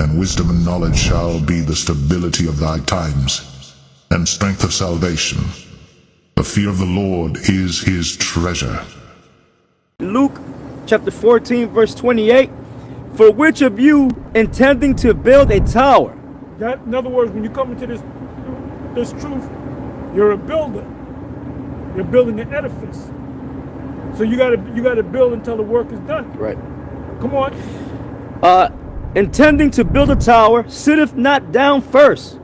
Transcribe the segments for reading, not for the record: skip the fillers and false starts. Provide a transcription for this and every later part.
and wisdom and knowledge shall be the stability of thy times, and strength of salvation. The fear of the Lord is his treasure. Luke chapter 14, verse 28. For which of you intending to build a tower? That, in other words, when you come into this truth, you're a builder. You're building an edifice. So you gotta build until the work is done. Right. Come on. Intending to build a tower, sitteth not down first,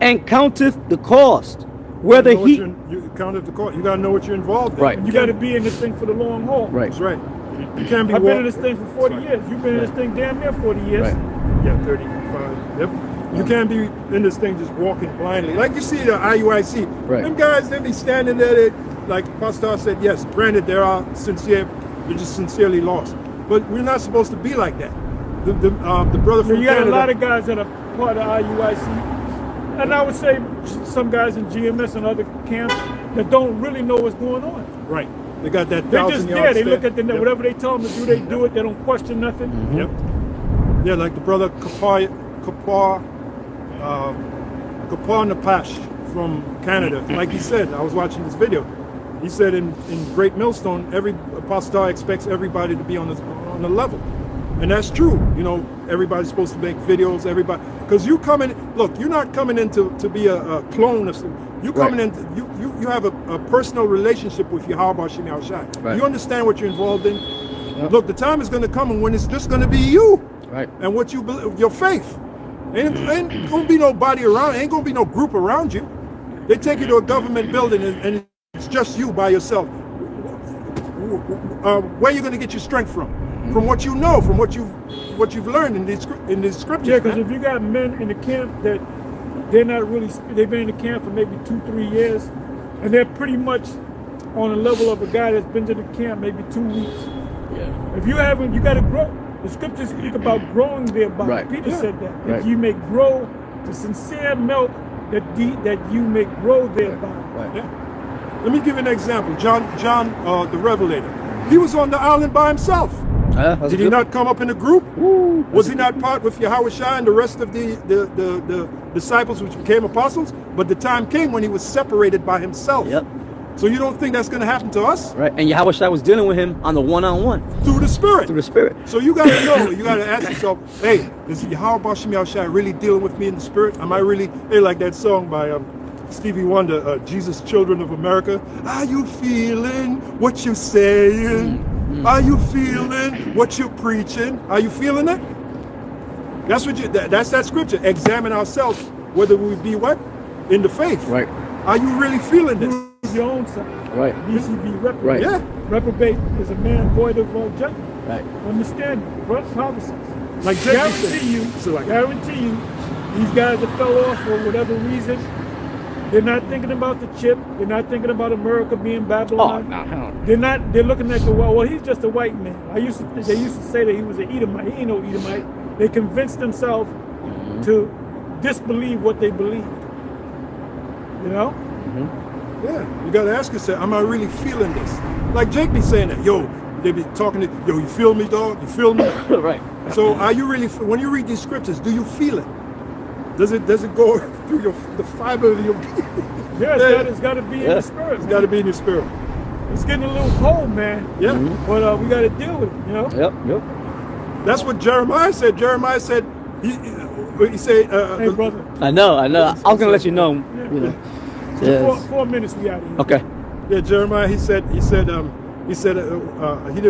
and counteth the cost, whether he... You counteth the cost. You gotta know what you're involved in. Right. You gotta be in this thing for the long haul. Right. That's right. You can't be... I've been in this thing for 40 years. You've been in this thing damn near 40 years. Right. Yeah, 35. Yep. You can't be in this thing just walking blindly. Like you see the IUIC. Right. Them guys, they be standing there, like Pastor said, yes, granted, they're just sincerely lost. But we're not supposed to be like that. The brother from You got Canada, a lot of guys that are part of IUIC. And I would say some guys in GMS and other camps that don't really know what's going on. right. They got that They're just there. They look at the whatever they tell them to do, they do it. They don't question nothing. Yep. Yeah, like the brother Kapar Napash from Canada. Like he said, I was watching this video. He said in Great Millstone, every apostle expects everybody to be on the level. And that's true. You know, everybody's supposed to make videos, everybody. Because you come in, look, you're not coming in to be a clone of something. You coming in, you have a personal relationship with Yahweh Shem Yahushua. Right. You understand what you're involved in. Yep. Look, the time is going to come when it's just going to be you. Right. And what you believe, your faith. Ain't going to be nobody around, ain't going to be no group around you. They take you to a government building and it's just you by yourself. Where are you going to get your strength from? From what you know, from what you've learned in these scriptures. Yeah, because if you got men in the camp that they're not really, they've been in the camp for maybe 2-3 years, and they're pretty much on the level of a guy that's been to the camp maybe 2 weeks. Yeah. If you haven't, you got to grow. The scriptures speak about growing thereby. Right. Peter said that. Right. That you may grow to sincere milk, that you may grow thereby. Right. Yeah. Let me give you an example. John the Revelator. He was on the island by himself. Did he not come up in a group? Ooh, was he not part with Yahweh Shai and the rest of the disciples which became apostles? But the time came when he was separated by himself. Yep. So you don't think that's going to happen to us? Right. And Yahweh Shai was dealing with him on the one-on-one. Through the Spirit. Through the Spirit. So you got to know, you got to ask yourself, hey, is Yahweh Shem Yahushua really dealing with me in the Spirit? Am I really, hey, like that song by Stevie Wonder, Jesus Children of America. Are you feeling what you're saying? Are you feeling what you're preaching? Are you feeling it? That's what that's that scripture. Examine ourselves whether we be what? In the faith. Right. Are you really feeling this? Prove your own self. Right. BCB reprobate. Right. Yeah. Reprobate is a man void of all judgment. Right. Understand prophecies. Like guarantee you, these guys that fell off for whatever reason, they're not thinking about the chip. They're not thinking about America being Babylon. Oh, no. They're looking at the well, he's just a white man. They used to say that he was an Edomite. He ain't no Edomite. They convinced themselves to disbelieve what they believed. You know? Yeah. You got to ask yourself, am I really feeling this? Like Jake be saying that, yo, they be talking to, yo, you feel me, dog? You feel me? Right. So are you really, when you read these scriptures, do you feel it? Does it go through the fiber of your being? Yeah, it's got to be in the spirit. It's got to be in your spirit. It's getting a little cold, man. Yeah. But we got to deal with it, you know? Yep. That's what Jeremiah said. Jeremiah said, he said, hey, brother. I know. I was going to let you know. You know. Yes. 4 minutes we out of here. Okay. Yeah, Jeremiah, he said he didn't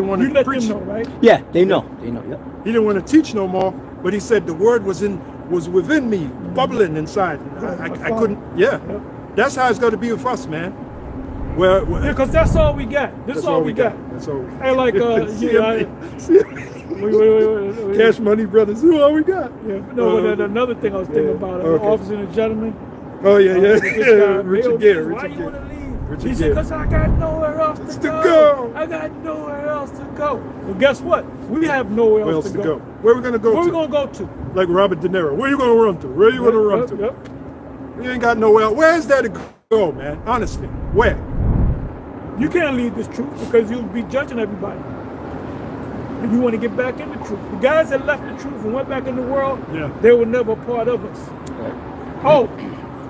want to preach. You let them know, right? Yeah, they know. They know, yep. He didn't want to teach no more, but he said the word was within me, bubbling inside. I couldn't, yeah. That's how it's going to be with us, man. Where because that's all we got. This is all we got. That's all we got. Hey, like, wait. Cash Money Brothers, this is all we got. Yeah, no, but another thing I was thinking about, Officer and Gentleman. Oh, yeah. Richard Gere. Why you want to leave? He said, because I got nowhere else to go. I got nowhere else to go. Well, guess what? We have nowhere else to go. Where are we going to go to? Where are we going to go to? Like Robert De Niro. Where are you going to run to? Where are you going to run to? Yep. You ain't got nowhere else. Where is there to go, man? Honestly, where? You can't leave this truth because you'll be judging everybody. and you want to get back in the truth. The guys that left the truth and went back in the world, Yeah. they were never a part of us. Right. Oh,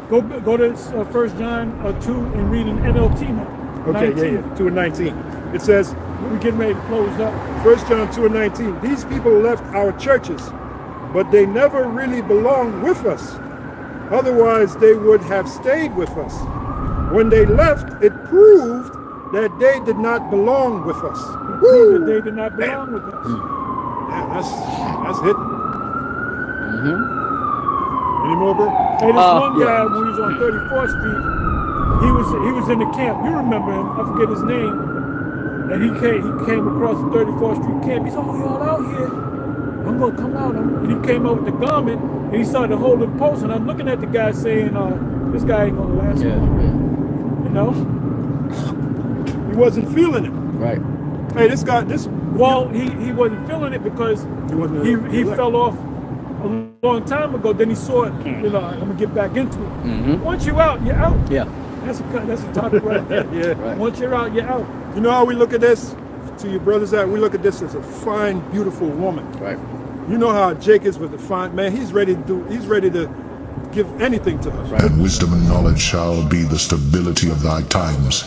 go to 1 John 2 and read an NLT now. Okay, 19. yeah. 2 and 19. It says, We're getting ready to close up. 1 John 2 and 19. These people left our churches, but they never really belonged with us. Otherwise, they would have stayed with us. When they left, it proved that they did not belong with us. Prove that they did not belong with us. Yeah, that's hitting. Any more, bro? Hey, this one yeah. guy, when he was on 34th Street, he was in the camp. You remember him? I forget his name. And he came across the 34th Street camp. He said, "Oh, y'all out here? I'm gonna come out." And he came out with the garment and he started holding posts. And I'm looking at the guy saying, "This guy ain't gonna last Yeah. long." Yeah. You know? He wasn't feeling it. Right. Hey, this guy, this Well, he wasn't feeling it because He wasn't he elect. fell off a long time ago. Then he saw it. You know, I'm gonna get back into it. Mm-hmm. Once you're out, you're out. Yeah. That's a topic right there. Yeah. Right. Once you're out, you're out. You know how we look at this? To your brothers out, we look at this as a fine, beautiful woman. Right. You know how Jake is with the fine man. He's ready to give anything to her. Right. And wisdom and knowledge shall be the stability of thy times,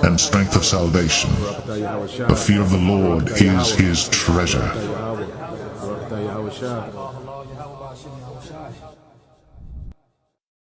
and strength of salvation. The fear of the Lord is his treasure.